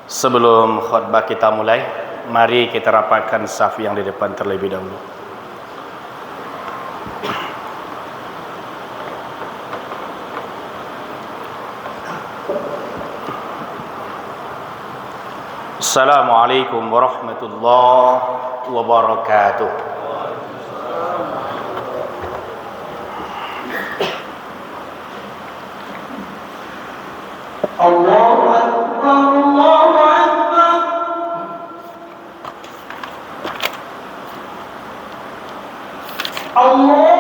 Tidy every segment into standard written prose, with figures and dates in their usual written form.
Sebelum khutbah kita mulai, mari kita rapatkan saf yang di depan terlebih dahulu. Assalamualaikum warahmatullahi wabarakatuh. Allahu Akbar, Allahu Akbar. Allahu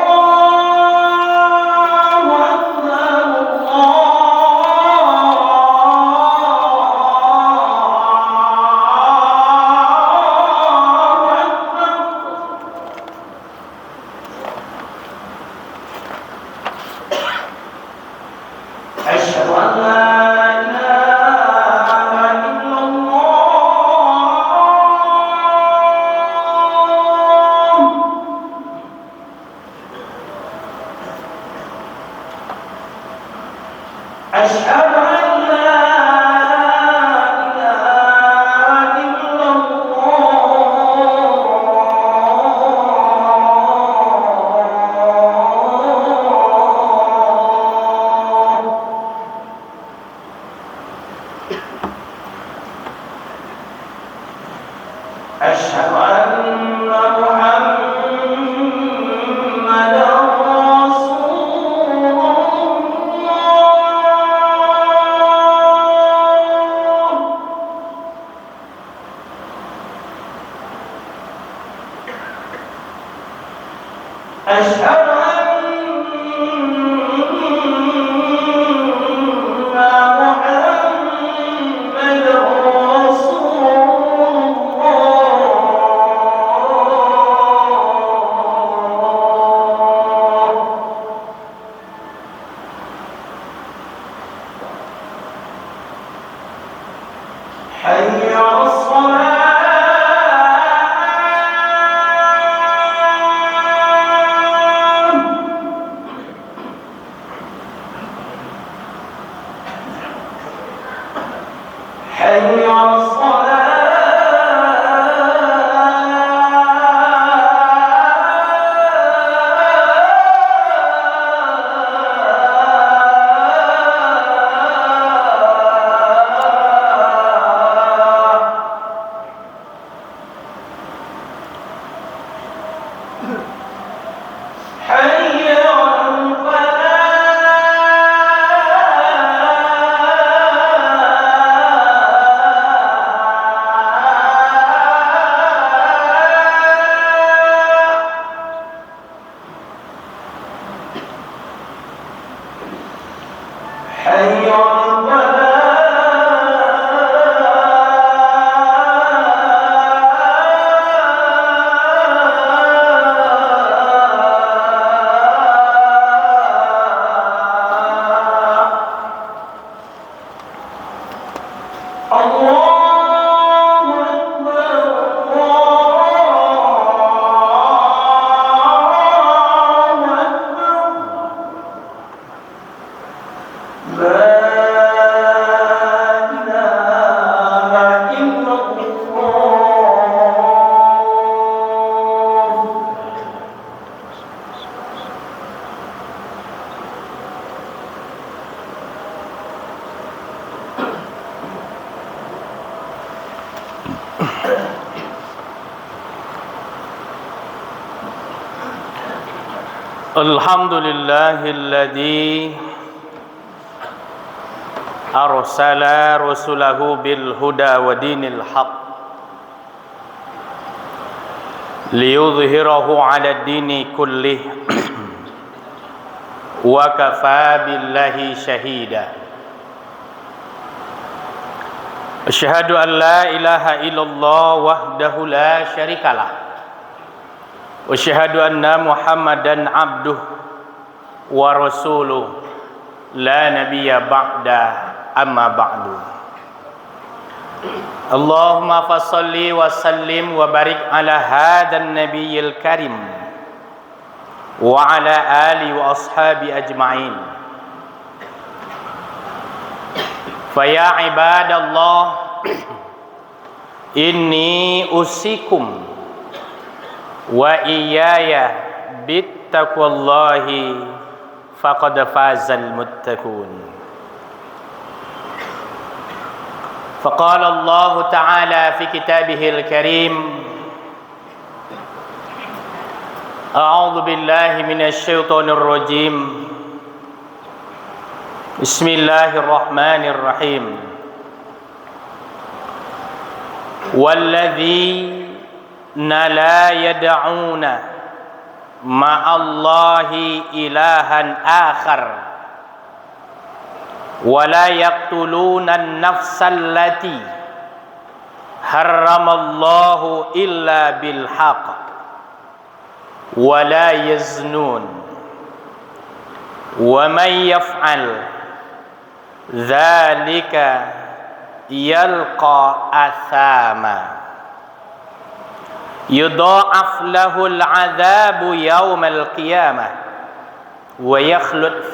Alhamdulillahilladzi arsala rasulahu bil huda wa dinil haq liyudhhirahu 'ala ad-dini kullih wa kafaa billahi shahida. Asyhadu an la ilaha illallah wahdahu la syarikalah wa asyhadu anna Muhammadan abduhu wa rasuluh la nabiyya ba'da amma ba'du. Allahumma fassalli wa sallim wa barik ala hadan nabiyyil karim wa ala ali wa ashabi ajma'in. Faya ibadallah, inni usikum wa iyaya bittaqwallahi faqad fazal muttaqun. Faqala Allah Ta'ala fi kitabihil karim, a'udzu billahi minasy syaithanir rajim. Bismillahirrahmanirrahim. Walladzina la yad'una ma'allahi ilahan akhar wa la yaqtuluna an-nafsa allati harramallahu illa bil haqq wa la yaznun wa man yaf'al dzalika yalqa athama yudha'af lahul 'adzabu yaumal qiyamah wa yakhlud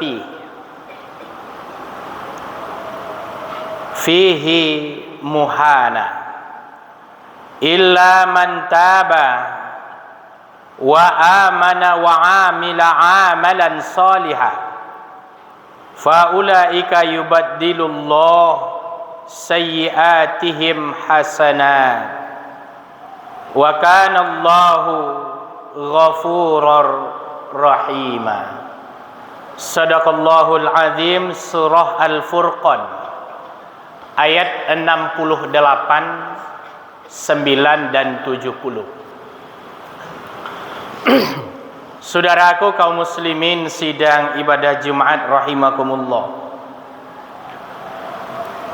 fihi muhana illa man taba wa amana wa 'amila 'amalan shalihan fa ulaika yubaddilullahu sayyi'atihim hasanat wa kana Allahu ghafurur rahima. Sadaqallahul azim. Surah Al-Furqan ayat 68, 9 dan 70. Saudaraku kaum muslimin sidang ibadah Jumat rahimakumullah.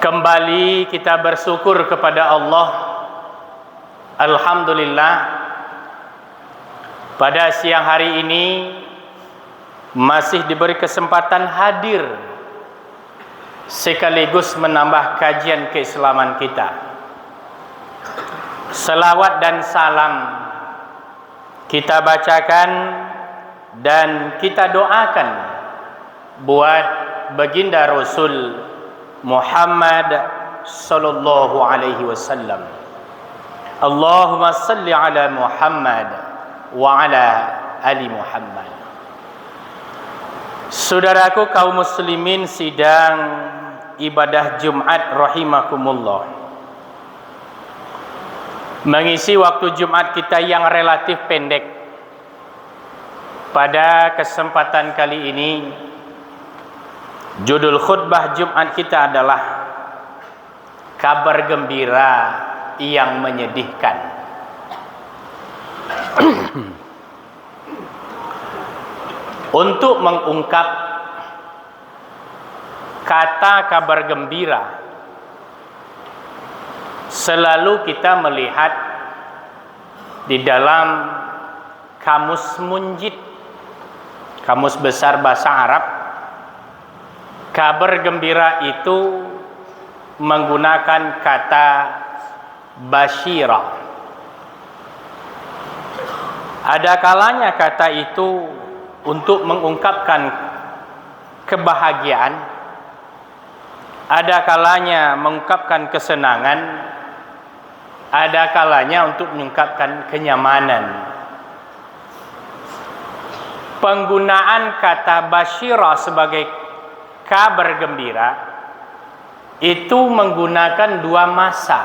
Kembali kita bersyukur kepada Allah. Alhamdulillah, pada siang hari ini masih diberi kesempatan hadir sekaligus menambah kajian keislaman kita. Selawat dan salam kita bacakan dan kita doakan buat baginda Rasul Muhammad sallallahu alaihi wasallam. Allahumma salli ala Muhammad wa ala ali Muhammad. Saudaraku kaum muslimin sidang ibadah Jumat rahimakumullah. Mengisi waktu Jumat kita yang relatif pendek, pada kesempatan kali ini judul khutbah Jumat kita adalah kabar gembira yang menyedihkan. Untuk mengungkap kata kabar gembira, selalu kita melihat di dalam kamus Munjid, kamus besar bahasa Arab. Kabar gembira itu menggunakan kata basyira. Ada kalanya kata itu untuk mengungkapkan kebahagiaan, ada kalanya mengungkapkan kesenangan, ada kalanya untuk mengungkapkan kenyamanan. Penggunaan kata basyira sebagai kabar gembira itu menggunakan dua masa.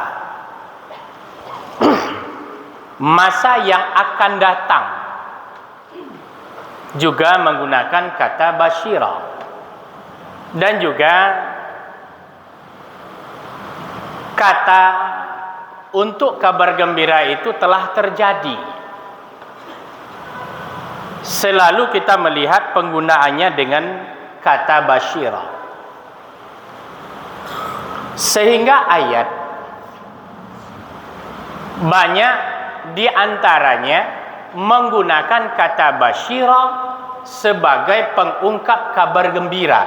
Masa yang akan datang juga menggunakan kata basyira, dan juga kata untuk kabar gembira itu telah terjadi. Selalu kita melihat penggunaannya dengan kata basyira. Sehingga ayat banyak di antaranya menggunakan kata basyira sebagai pengungkap kabar gembira.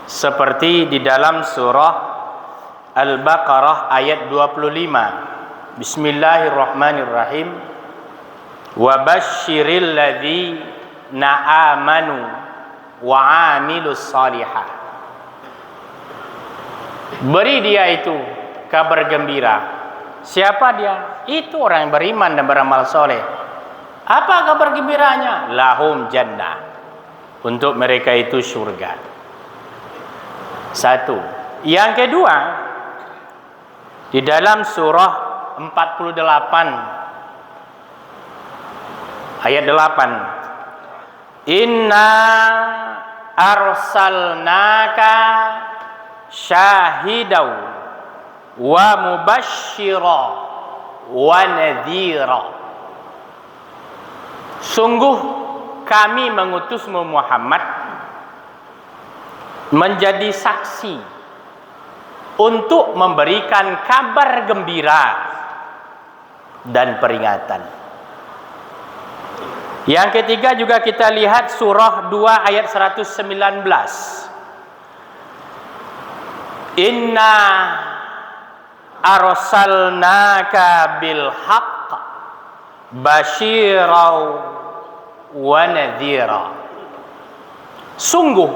Seperti di dalam surah Al-Baqarah ayat 25. Bismillahirrahmanirrahim. Wa basyiril ladzina amanu wa amilus shalihat. Beri dia itu kabar gembira. Siapa dia? Itu orang yang beriman dan beramal soleh. Apa kabar gembiranya? Lahum jannah. Untuk mereka itu surga. Satu. Yang kedua, di dalam surah 48 ayat 8. Inna arsalnaka syahidau wa mubashshira wa nadhira. Sungguh kami mengutusmu Muhammad menjadi saksi untuk memberikan kabar gembira dan peringatan. Yang ketiga juga kita lihat surah 2 ayat 119. Inna arsalnaka bil haqq basyirau wa nadhira. Sungguh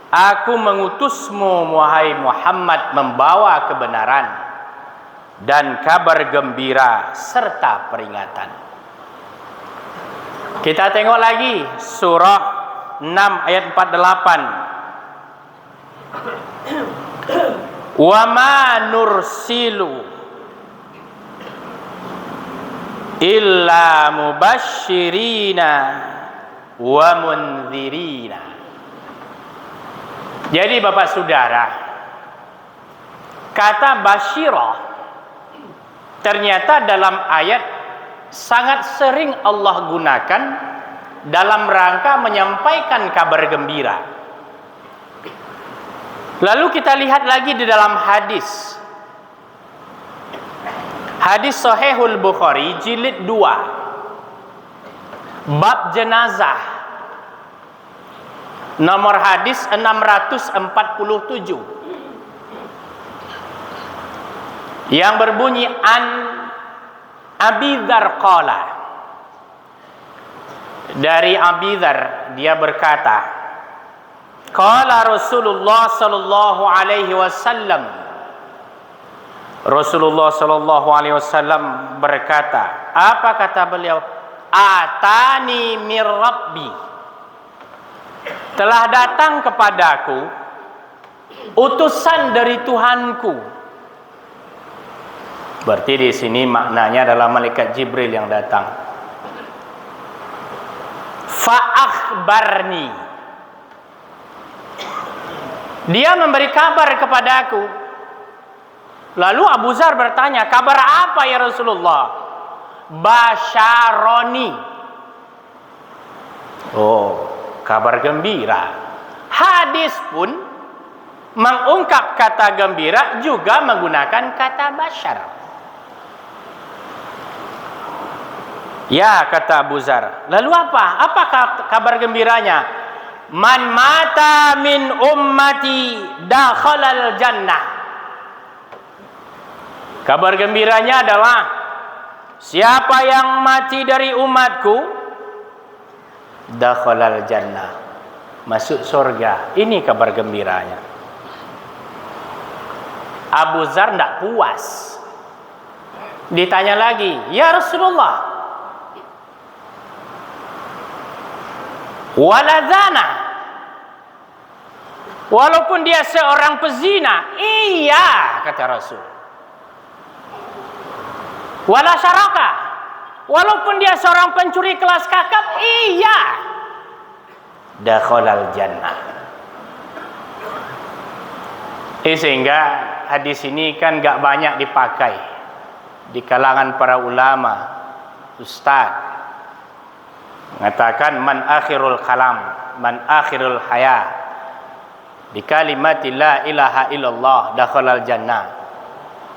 aku mengutusmu wahai Muhammad membawa kebenaran dan kabar gembira serta peringatan. Kita tengok lagi surah 6 ayat 48. Wa ma nursilu illa mubashshirina wa mundzirina. Jadi Bapak Saudara, kata basyirah ternyata dalam ayat sangat sering Allah gunakan dalam rangka menyampaikan kabar gembira. Lalu kita lihat lagi di dalam hadis Sahihul Bukhari jilid 2 bab jenazah, nomor hadis 647, yang berbunyi an Abi Dzar qala. Dari Abi Dzar dia berkata, qala Rasulullah sallallahu alaihi wasallam. Rasulullah sallallahu alaihi wasallam berkata, apa kata beliau? Atani mir rabbi. Telah datang kepadaku utusan dari Tuhanku. Berarti di sini maknanya adalah malaikat Jibril yang datang. Fa akhbarni. Dia memberi kabar kepadaku. Lalu Abu Dzar bertanya, kabar apa ya Rasulullah? Basyaroni. Oh, kabar gembira. Hadis pun mengungkap kata gembira juga menggunakan kata basyar. Ya, kata Abu Dzar. Lalu apa? Apa kabar gembiranya? Man mata min ummati dakhalal jannah. Kabar gembiranya adalah siapa yang mati dari umatku dakhalal jannah, masuk surga. Ini kabar gembiranya. Abu Dzar tidak puas. Ditanya lagi, ya Rasulullah, waladhana, walaupun dia seorang pezina, iya kata Rasul. Wala syaraka, walaupun dia seorang pencuri kelas kakap, iya. Dakhalal jannah. Sehingga hadis ini kan gak banyak dipakai di kalangan para ulama, ustaz. Mengatakan man akhirul kalam, man akhirul haya, bi kalimati la ilaha illallah dakhalal jannah.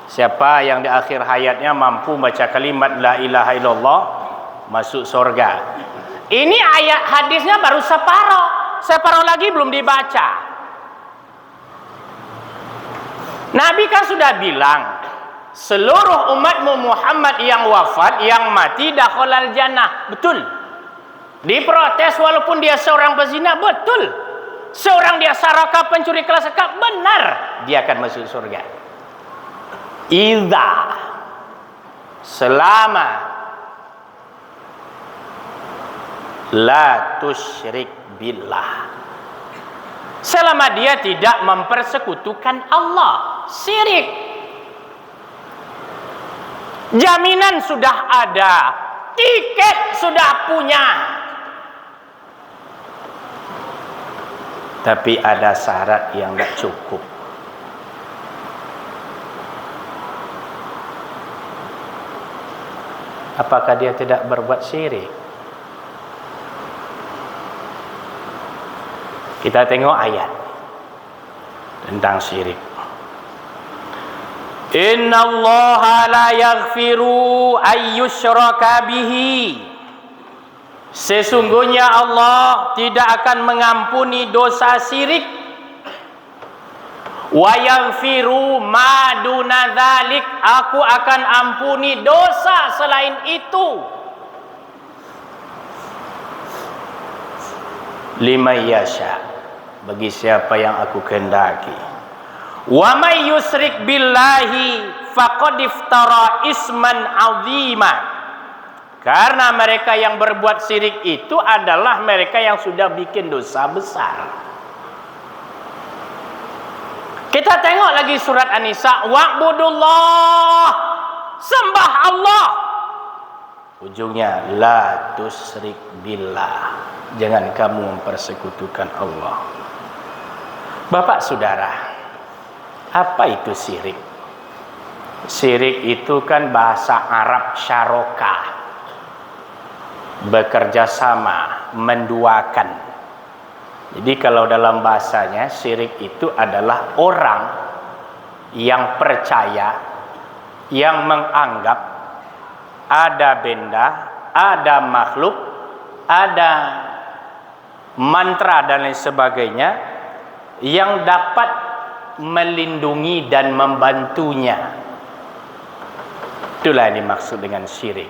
Siapa yang di akhir hayatnya mampu baca kalimat la ilaha illallah, masuk surga. Ini ayat hadisnya baru separuh lagi belum dibaca. Nabi kan sudah bilang, seluruh umatmu Muhammad yang wafat, yang mati dakhalal jannah. Betul. Diprotes walaupun dia seorang pezina, betul. Seorang dia saraka pencuri kelas kakap, benar. dia akan masuk surga. Idza, selama la tusyrik billah, selama dia tidak mempersekutukan Allah. Syirik, jaminan sudah ada, tiket sudah punya, tapi ada syarat yang enggak cukup. Apakah dia tidak berbuat syirik? Kita tengok ayat tentang syirik. Innallaha la yaghfiru ayyushraka bihi. Sesungguhnya Allah tidak akan mengampuni dosa syirik. Wa yaghfiru ma duna dzalik, aku akan ampuni dosa selain itu. Liman yasha, bagi siapa yang aku kehendaki. Wa may yusyrik billahi faqad iftara isman 'azima. Karena mereka yang berbuat syirik itu adalah mereka yang sudah bikin dosa besar. Kita tengok lagi surat An-Nisa, wa'budullah, sembah Allah. Ujungnya la tusyrik billah, jangan kamu mempersekutukan Allah. Bapak saudara, apa itu syirik? Syirik itu kan bahasa Arab syarokah, bekerja sama, menduakan. Jadi kalau dalam bahasanya syirik itu adalah orang yang percaya, yang menganggap ada benda, ada makhluk, ada mantra dan lain sebagainya yang dapat melindungi dan membantunya. Itulah yang dimaksud dengan syirik.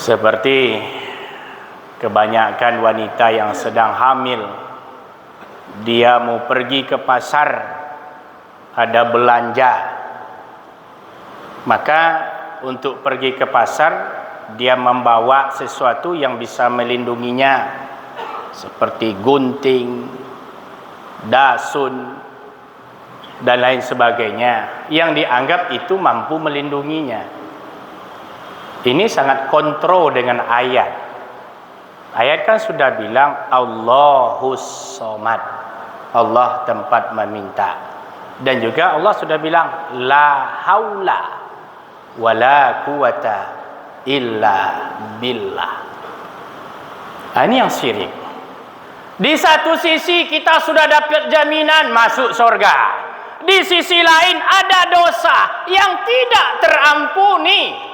Seperti kebanyakan wanita yang sedang hamil, dia mau pergi ke pasar, ada belanja, maka untuk pergi ke pasar dia membawa sesuatu yang bisa melindunginya, seperti gunting, dasun, dan lain sebagainya, yang dianggap itu mampu melindunginya. Ini sangat kontrol dengan ayat. Ayat kan sudah bilang Allahus Somad, Allah tempat meminta. Dan juga Allah sudah bilang la haula wala quwata illa billah. Ini yang syirik. Di satu sisi kita sudah dapat jaminan masuk surga, di sisi lain ada dosa yang tidak terampuni.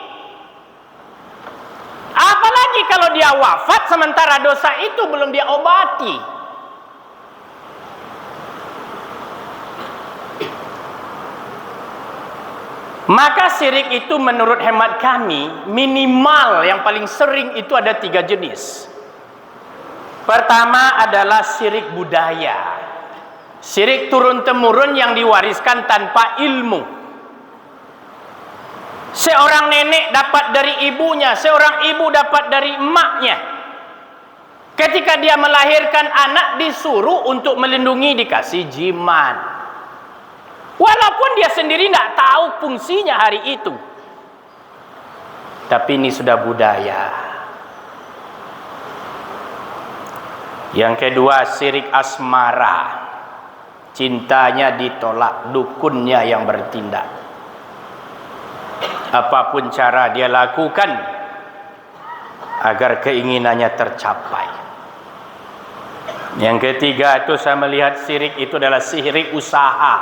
Apalagi kalau dia wafat sementara dosa itu belum dia obati. Maka syirik itu menurut hemat kami minimal yang paling sering itu ada 3 jenis. Pertama adalah syirik budaya. Syirik turun-temurun yang diwariskan tanpa ilmu. Seorang nenek dapat dari ibunya, seorang ibu dapat dari emaknya. Ketika dia melahirkan anak, disuruh untuk melindungi, dikasih jimat. Walaupun dia sendiri tidak tahu fungsinya hari itu. Tapi ini sudah budaya. Yang kedua, syirik asmara. Cintanya ditolak, dukunnya yang bertindak. Apapun cara dia lakukan agar keinginannya tercapai. Yang ketiga itu saya melihat syirik itu adalah syirik usaha,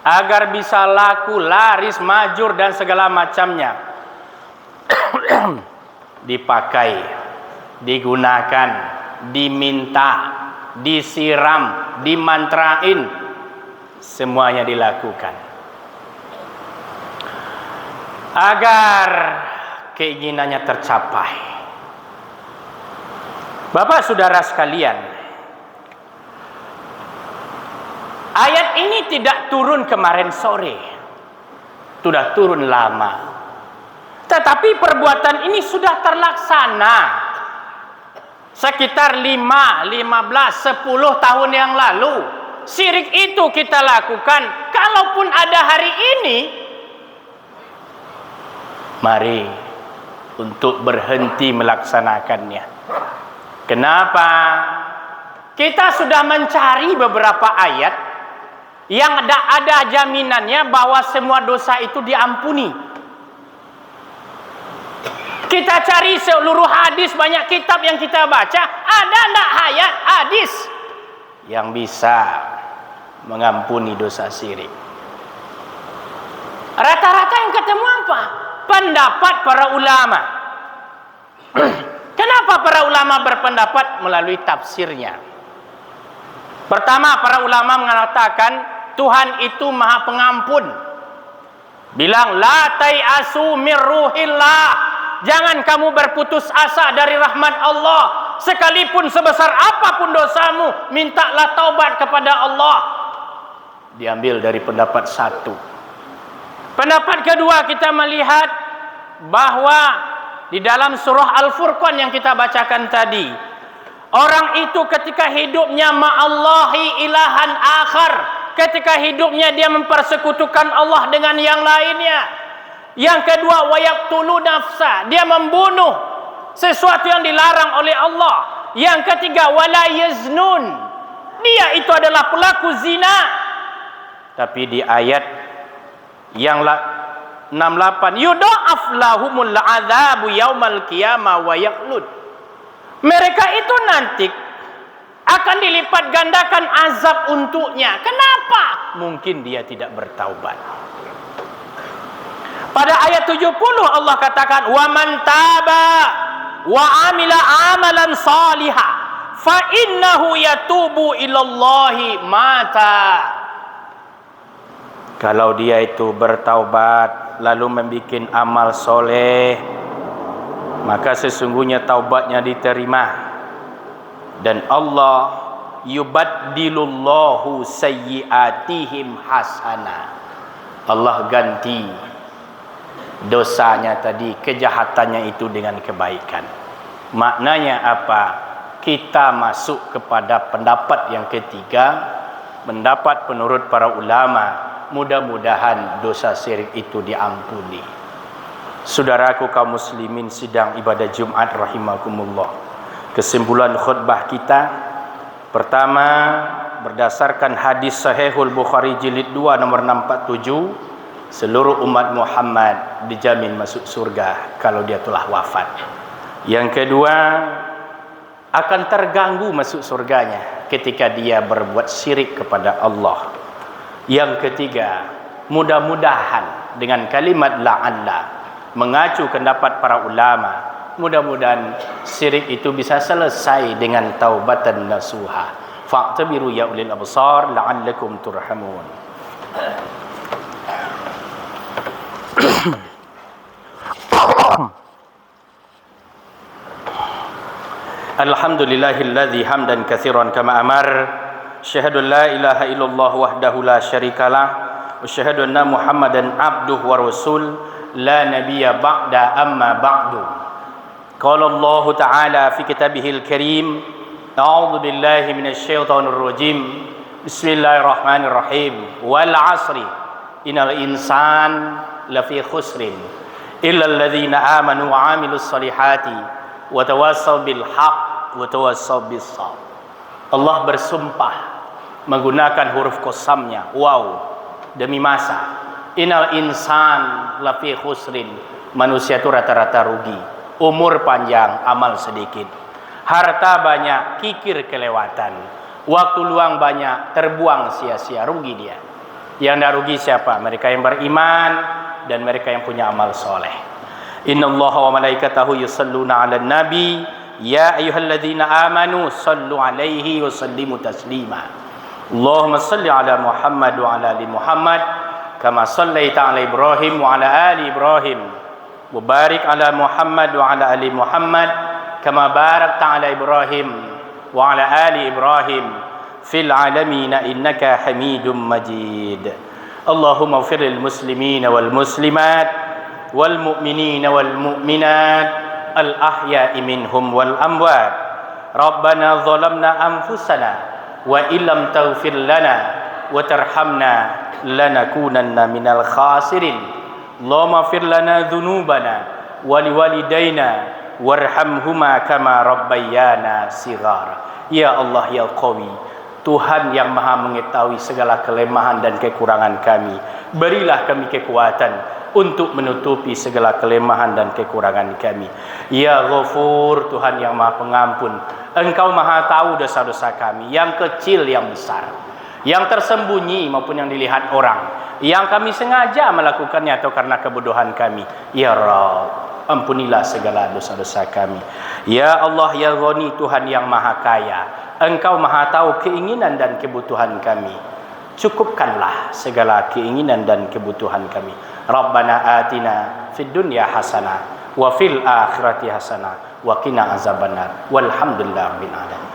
agar bisa laku, laris, majur dan segala macamnya. Dipakai, digunakan, diminta, disiram, dimantrain, semuanya dilakukan agar keinginannya tercapai. Bapak saudara sekalian, Ayat ini tidak turun kemarin sore, sudah turun lama. Tetapi perbuatan ini sudah terlaksana sekitar 5, 15, 10 tahun yang lalu. Syirik itu kita lakukan. Kalaupun ada hari ini, mari untuk berhenti melaksanakannya. Kenapa? Kita sudah mencari beberapa ayat yang ada jaminannya bahwa semua dosa itu diampuni. Kita cari seluruh hadis, banyak kitab yang kita baca, ada enggak ayat hadis yang bisa mengampuni dosa syirik? Rata-rata yang ketemu apa? Pendapat para ulama. Kenapa para ulama berpendapat? Melalui tafsirnya. Pertama, para ulama mengatakan Tuhan itu Maha Pengampun. Bilang la tai'asu mir ruhillah. Jangan kamu berputus asa dari rahmat Allah. Sekalipun sebesar apapun dosamu, mintalah taubat kepada Allah. Diambil dari pendapat satu. Pendapat kedua, kita melihat bahwa di dalam surah Al-Furqan yang kita bacakan tadi, orang itu ketika hidupnya ma'allahi ilahan akhar, ketika hidupnya dia mempersekutukan Allah dengan yang lainnya. Yang kedua, wayaqtulu nafsa, dia membunuh sesuatu yang dilarang oleh Allah. Yang ketiga, wala yaznun, dia itu adalah pelaku zina. Tapi di ayat yang 68, yudha'af lahumul adzabu yaumal qiyamah wa yaqlud, mereka itu nanti akan dilipat gandakan azab untuknya. Kenapa? Mungkin dia tidak bertaubat. Pada ayat 70 Allah katakan, wa man taba wa amila amalan salihah fa innahu yatubu ilallahi mata. Kalau dia itu bertaubat lalu membuat amal soleh, maka sesungguhnya taubatnya diterima. Dan Allah yubaddilullahu sayyiatihim hasana, Allah ganti dosanya tadi, kejahatannya itu dengan kebaikan. Maknanya apa? Kita masuk kepada pendapat yang ketiga, pendapat penurut para ulama. Mudah-mudahan dosa syirik itu diampuni. Saudaraku kaum muslimin sidang ibadah Jumat rahimakumullah. Kesimpulan khutbah kita, pertama, berdasarkan hadis Sahihul Bukhari jilid 2 nomor 647, seluruh umat Muhammad dijamin masuk surga kalau dia telah wafat. Yang kedua, akan terganggu masuk surganya ketika dia berbuat syirik kepada Allah. Yang ketiga, mudah-mudahan dengan kalimat la'alla, mengacu pendapat para ulama, mudah-mudahan syirik itu bisa selesai dengan taubatan nasuha. Fa'tabiru ya ulil absar la'allakum turhamun. Alhamdulillahilladzi hamdan katsiran kama amar. Syahadu la ilaha illallah wahdahu la syarikalah wa syahadu anna Muhammadan abduhu wa rasul la nabiyya ba'da amma ba'du. Qala Allah ta'ala fi kitabihil karim, a'udzu billahi minasy syaithanir rajim. Bismillahirrahmanirrahim. Wal 'asri innal insan lafi khusrin illa alladzina amanu wa 'amilus solihati wa tawassaw bil haqq wa tawassaw bis sabr. Allah bersumpah menggunakan huruf qasamnya, waw, demi masa. Innal insan lafi khusrin, manusia itu rata-rata rugi. Umur panjang, amal sedikit. Harta banyak, kikir kelewatan. Waktu luang banyak, terbuang sia-sia, rugi dia. Yang tidak rugi siapa? Mereka yang beriman dan mereka yang punya amal soleh. Innallaha wa malaikatahu yusalluna 'alan nabi ya ayyuhalladzina amanu sallu 'alaihi wa sallimu taslima. Allahumma salli 'ala Muhammad wa 'ala ali Muhammad kama sallaita 'ala Ibrahim wa 'ala ali Ibrahim wa barik 'ala Muhammad wa 'ala ali Muhammad kama barakta 'ala Ibrahim wa 'ala ali Ibrahim fil alamin innaka Hamidum Majid. Allahumma ighfir lil muslimin wal muslimat wal mu'minin wal mu'minat al ahya'i minhum wal amwat. Rabbana zalamna anfusana wa illam taghfir lana wa tarhamna lanakunanna minal khasirin. Allahumma ighfir lana dhunubana wa liwalidayna warhamhuma kama rabbayana shighara. Ya Allah ya Qawi, Tuhan yang maha mengetahui segala kelemahan dan kekurangan kami, berilah kami kekuatan untuk menutupi segala kelemahan dan kekurangan kami. Ya Ghafur, Tuhan yang maha pengampun, Engkau maha tahu dosa-dosa kami, yang kecil yang besar, yang tersembunyi maupun yang dilihat orang, yang kami sengaja melakukannya atau karena kebodohan kami. Ya Rabb, ampunilah segala dosa-dosa kami. Ya Allah ya Ghani, Tuhan yang maha kaya, Engkau maha tahu keinginan dan kebutuhan kami, cukupkanlah segala keinginan dan kebutuhan kami. Rabbana atina fid dunya hasanah wa fil akhirati hasanah wa qina azabannar walhamdulillahi rabbil alamin.